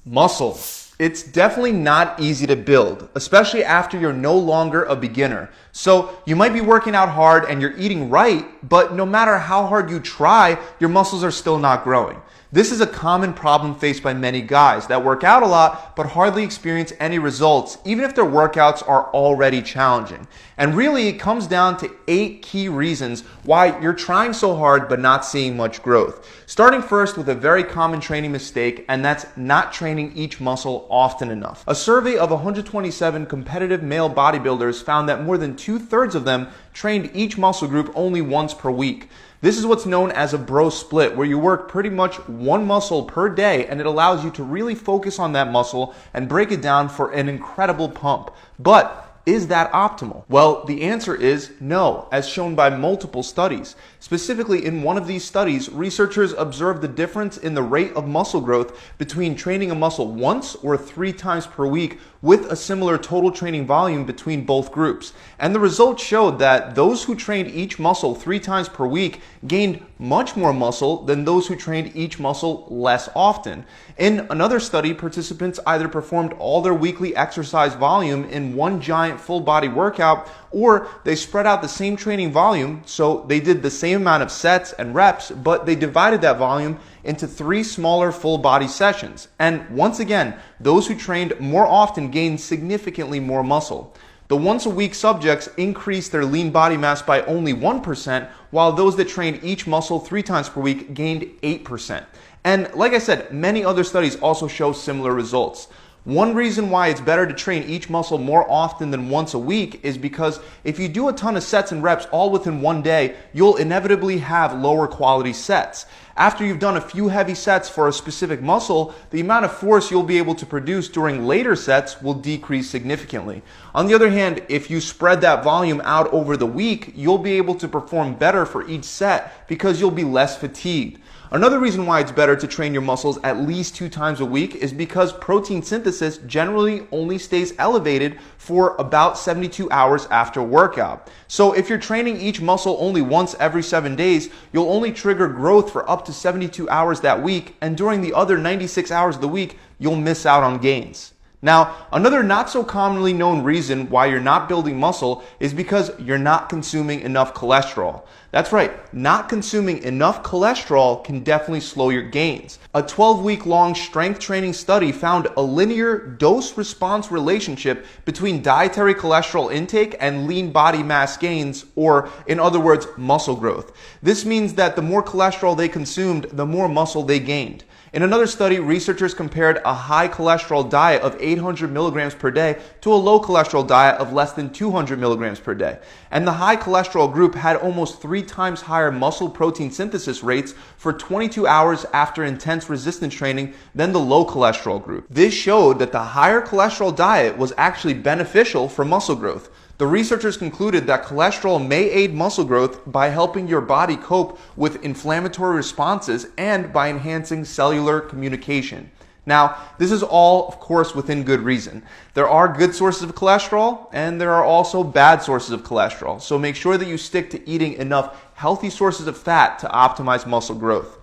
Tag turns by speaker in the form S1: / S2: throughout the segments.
S1: Muscle. It's definitely not easy to build, especially after you're no longer a beginner. So you might be working out hard and you're eating right, but no matter how hard you try, your muscles are still not growing. This is a common problem faced by many guys that work out a lot but hardly experience any results, even if their workouts are already challenging. And really, it comes down to 8 key reasons why you're trying so hard but not seeing much growth. Starting first with a very common training mistake, and that's not training each muscle often enough. A survey of 127 competitive male bodybuilders found that more than 2/3 of them trained each muscle group only once per week. This is what's known as a bro split, where you work pretty much one muscle per day, and it allows you to really focus on that muscle and break it down for an incredible pump. But is that optimal? Well, the answer is no, as shown by multiple studies. Specifically, in one of these studies, researchers observed the difference in the rate of muscle growth between training a muscle once or 3 times per week with a similar total training volume between both groups. And the results showed that those who trained each muscle 3 times per week gained much more muscle than those who trained each muscle less often. In another study, participants either performed all their weekly exercise volume in one giant full body workout, or they spread out the same training volume, so they did the same amount of sets and reps, but they divided that volume into 3 smaller full body sessions. And once again, those who trained more often gained significantly more muscle. The once a week subjects increased their lean body mass by only 1%, while those that trained each muscle 3 times per week gained 8%. And like I said, many other studies also show similar results. One reason why it's better to train each muscle more often than once a week is because if you do a ton of sets and reps all within one day, you'll inevitably have lower quality sets. After you've done a few heavy sets for a specific muscle, the amount of force you'll be able to produce during later sets will decrease significantly. On the other hand, if you spread that volume out over the week, you'll be able to perform better for each set because you'll be less fatigued. Another reason why it's better to train your muscles at least 2 times a week is because protein synthesis generally only stays elevated for about 72 hours after workout. So if you're training each muscle only once every 7 days, you'll only trigger growth for up to 72 hours that week, and during the other 96 hours of the week, you'll miss out on gains. Now, another not so commonly known reason why you're not building muscle is because you're not consuming enough cholesterol. That's right, not consuming enough cholesterol can definitely slow your gains. A 12-week long strength training study found a linear dose-response relationship between dietary cholesterol intake and lean body mass gains, or in other words, muscle growth. This means that the more cholesterol they consumed, the more muscle they gained. In another study, researchers compared a high cholesterol diet of 800 milligrams per day to a low cholesterol diet of less than 200 milligrams per day. And the high cholesterol group had almost 3 times higher muscle protein synthesis rates for 22 hours after intense resistance training than the low cholesterol group. This showed that the higher cholesterol diet was actually beneficial for muscle growth. The researchers concluded that cholesterol may aid muscle growth by helping your body cope with inflammatory responses and by enhancing cellular communication. Now, this is all, of course, within good reason. There are good sources of cholesterol, and there are also bad sources of cholesterol. So make sure that you stick to eating enough healthy sources of fat to optimize muscle growth.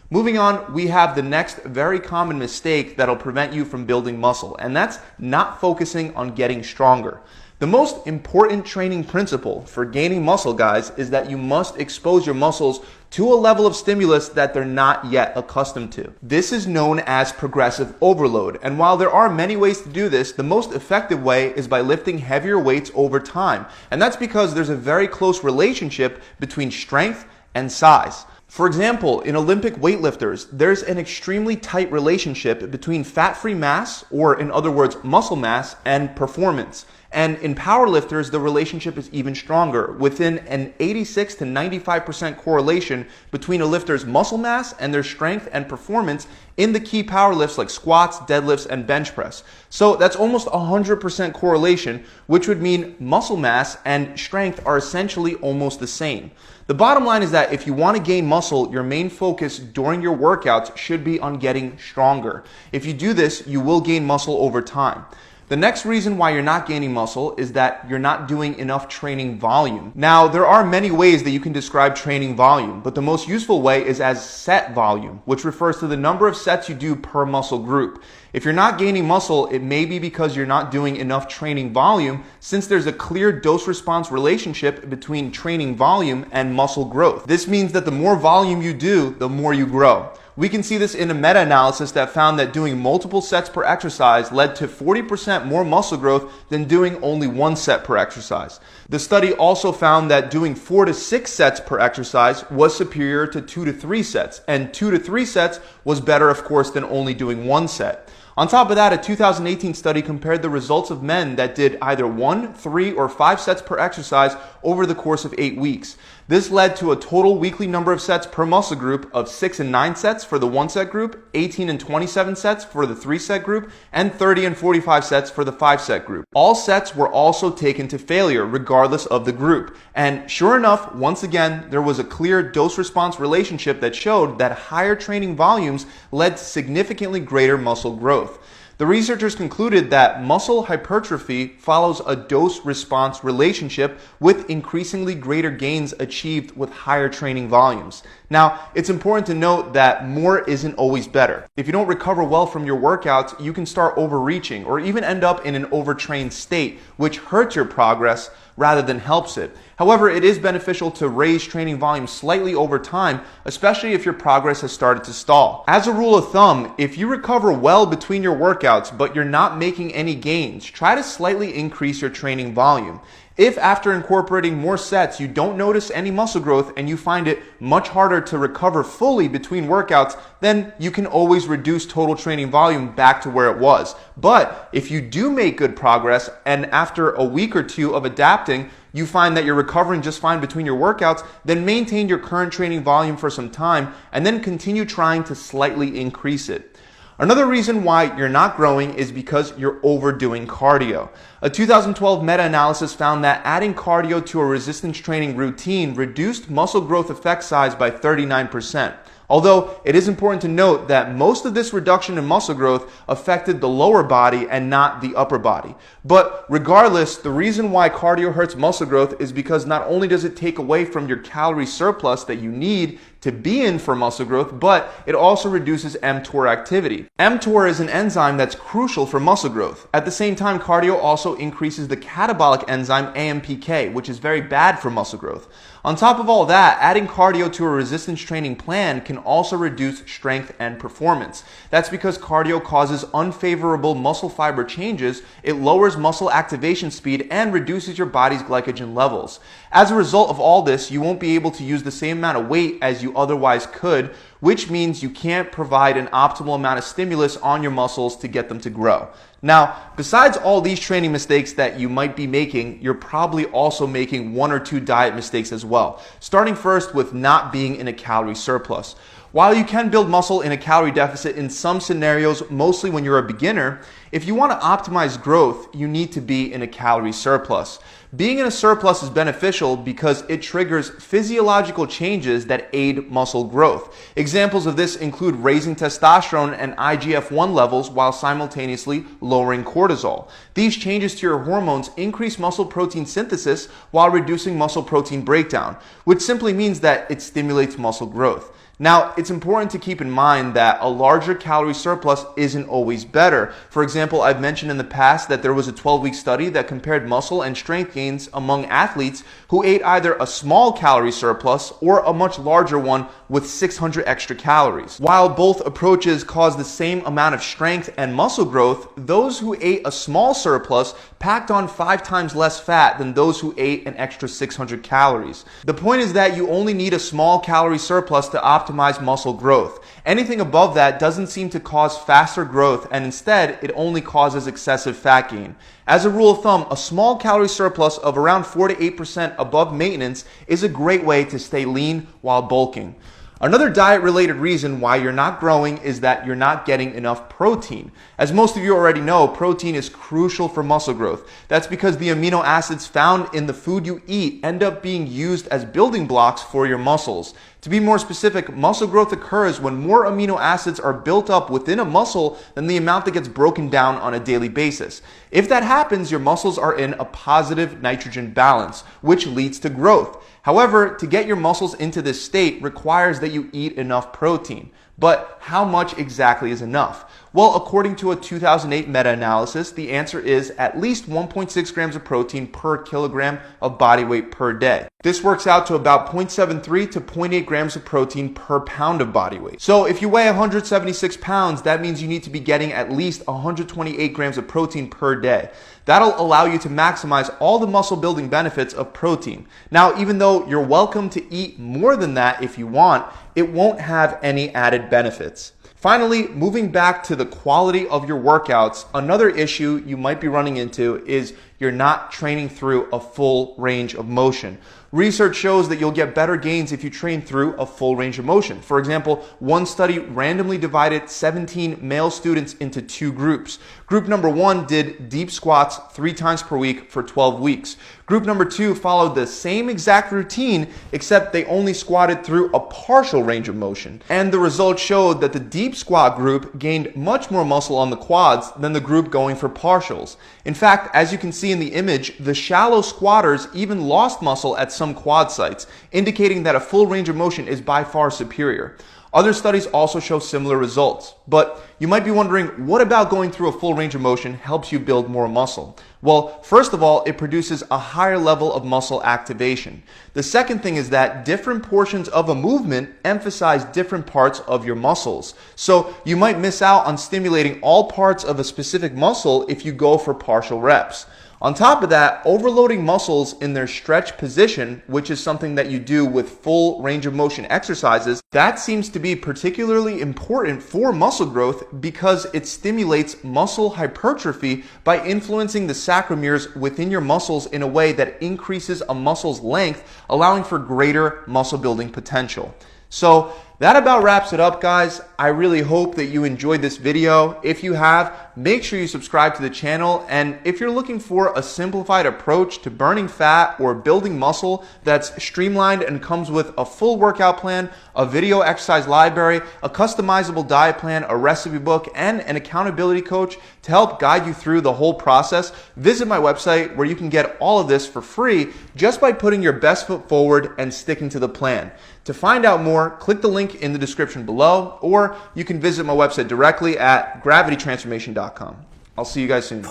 S1: Moving on, we have the next very common mistake that'll prevent you from building muscle, and that's not focusing on getting stronger. The most important training principle for gaining muscle, guys, is that you must expose your muscles to a level of stimulus that they're not yet accustomed to. This is known as progressive overload, and while there are many ways to do this, the most effective way is by lifting heavier weights over time. And that's because there's a very close relationship between strength and size. For example, in Olympic weightlifters, there's an extremely tight relationship between fat-free mass, or in other words, muscle mass, and performance. And in powerlifters, the relationship is even stronger, within an 86 to 95% correlation between a lifter's muscle mass and their strength and performance in the key power lifts like squats, deadlifts, and bench press. So that's almost 100% correlation, which would mean muscle mass and strength are essentially almost the same. The bottom line is that if you want to gain muscle, your main focus during your workouts should be on getting stronger. If you do this, you will gain muscle over time. The next reason why you're not gaining muscle is that you're not doing enough training volume. Now, there are many ways that you can describe training volume, but the most useful way is as set volume, which refers to the number of sets you do per muscle group. If you're not gaining muscle, it may be because you're not doing enough training volume, since there's a clear dose-response relationship between training volume and muscle growth. This means that the more volume you do, the more you grow. We can see this in a meta-analysis that found that doing multiple sets per exercise led to 40% more muscle growth than doing only one set per exercise. The study also found that doing 4 to 6 sets per exercise was superior to 2 to 3 sets, and 2 to 3 sets was better, of course, than only doing one set. On top of that, a 2018 study compared the results of men that did either 1, 3, or 5 sets per exercise over the course of 8 weeks. This led to a total weekly number of sets per muscle group of 6 and 9 sets for the 1 set group, 18 and 27 sets for the 3 set group, and 30 and 45 sets for the 5 set group. All sets were also taken to failure regardless of the group. And sure enough, once again, there was a clear dose-response relationship that showed that higher training volumes led to significantly greater muscle growth. The researchers concluded that muscle hypertrophy follows a dose-response relationship with increasingly greater gains achieved with higher training volumes. Now, it's important to note that more isn't always better. If you don't recover well from your workouts, you can start overreaching or even end up in an overtrained state, which hurts your progress rather than helps it. However, it is beneficial to raise training volume slightly over time, especially if your progress has started to stall. As a rule of thumb, if you recover well between your workouts but you're not making any gains, try to slightly increase your training volume. If after incorporating more sets you don't notice any muscle growth and you find it much harder to recover fully between workouts, then you can always reduce total training volume back to where it was. But if you do make good progress and after a week or two of adapting, you find that you're recovering just fine between your workouts, then maintain your current training volume for some time and then continue trying to slightly increase it. Another reason why you're not growing is because you're overdoing cardio. A 2012 meta-analysis found that adding cardio to a resistance training routine reduced muscle growth effect size by 39%. Although it is important to note that most of this reduction in muscle growth affected the lower body and not the upper body. But regardless, the reason why cardio hurts muscle growth is because not only does it take away from your calorie surplus that you need to be in for muscle growth, but it also reduces mTOR activity. mTOR is an enzyme that's crucial for muscle growth. At the same time, cardio also increases the catabolic enzyme AMPK, which is very bad for muscle growth. On top of all that, adding cardio to a resistance training plan can also reduce strength and performance. That's because cardio causes unfavorable muscle fiber changes, it lowers muscle activation speed, and reduces your body's glycogen levels. As a result of all this, you won't be able to use the same amount of weight as you otherwise could, which means you can't provide an optimal amount of stimulus on your muscles to get them to grow. Now, besides all these training mistakes that you might be making, you're probably also making 1 or 2 diet mistakes as well. Starting first with not being in a calorie surplus. While you can build muscle in a calorie deficit in some scenarios, mostly when you're a beginner, if you want to optimize growth, you need to be in a calorie surplus. Being in a surplus is beneficial because it triggers physiological changes that aid muscle growth. Examples of this include raising testosterone and IGF-1 levels while simultaneously lowering cortisol. These changes to your hormones increase muscle protein synthesis while reducing muscle protein breakdown, which simply means that it stimulates muscle growth. Now, it's important to keep in mind that a larger calorie surplus isn't always better. For example, I've mentioned in the past that there was a 12-week study that compared muscle and strength gains among athletes who ate either a small calorie surplus or a much larger one with 600 extra calories. While both approaches cause the same amount of strength and muscle growth, those who ate a small surplus packed on 5 times less fat than those who ate an extra 600 calories. The point is that you only need a small calorie surplus to optimize muscle growth. Anything above that doesn't seem to cause faster growth, and instead it only causes excessive fat gain. As a rule of thumb, a small calorie surplus of around 4 to 8% above maintenance is a great way to stay lean while bulking. Another diet-related reason why you're not growing is that you're not getting enough protein. As most of you already know, protein is crucial for muscle growth. That's because the amino acids found in the food you eat end up being used as building blocks for your muscles. To be more specific, muscle growth occurs when more amino acids are built up within a muscle than the amount that gets broken down on a daily basis. If that happens, your muscles are in a positive nitrogen balance, which leads to growth. However, to get your muscles into this state requires that you eat enough protein. But how much exactly is enough? Well, according to a 2008 meta-analysis, the answer is at least 1.6 grams of protein per kilogram of body weight per day. This works out to about 0.73 to 0.8 grams of protein per pound of body weight. So if you weigh 176 pounds, that means you need to be getting at least 128 grams of protein per day. That'll allow you to maximize all the muscle building benefits of protein. Now, even though you're welcome to eat more than that if you want, it won't have any added benefits. Finally, moving back to the quality of your workouts, another issue you might be running into is you're not training through a full range of motion. Research shows that you'll get better gains if you train through a full range of motion. For example, one study randomly divided 17 male students into two groups. Group number 1 did deep squats 3 times per week for 12 weeks. Group number 2 followed the same exact routine, except they only squatted through a partial range of motion. And the results showed that the deep squat group gained much more muscle on the quads than the group going for partials. In fact, as you can see in the image, the shallow squatters even lost muscle at some quad sites, indicating that a full range of motion is by far superior. Other studies also show similar results. But you might be wondering, what about going through a full range of motion helps you build more muscle? Well, first of all, it produces a higher level of muscle activation. The second thing is that different portions of a movement emphasize different parts of your muscles. So you might miss out on stimulating all parts of a specific muscle if you go for partial reps. On top of that, overloading muscles in their stretch position, which is something that you do with full range of motion exercises, that seems to be particularly important for muscle growth because it stimulates muscle hypertrophy by influencing the sarcomeres within your muscles in a way that increases a muscle's length, allowing for greater muscle building potential. So that about wraps it up, guys. I really hope that you enjoyed this video. If you have, make sure you subscribe to the channel. And if you're looking for a simplified approach to burning fat or building muscle that's streamlined and comes with a full workout plan, a video exercise library, a customizable diet plan, a recipe book, and an accountability coach to help guide you through the whole process, visit my website where you can get all of this for free just by putting your best foot forward and sticking to the plan. To find out more, click the link in the description below, or you can visit my website directly at gravitytransformation.com. I'll see you guys soon.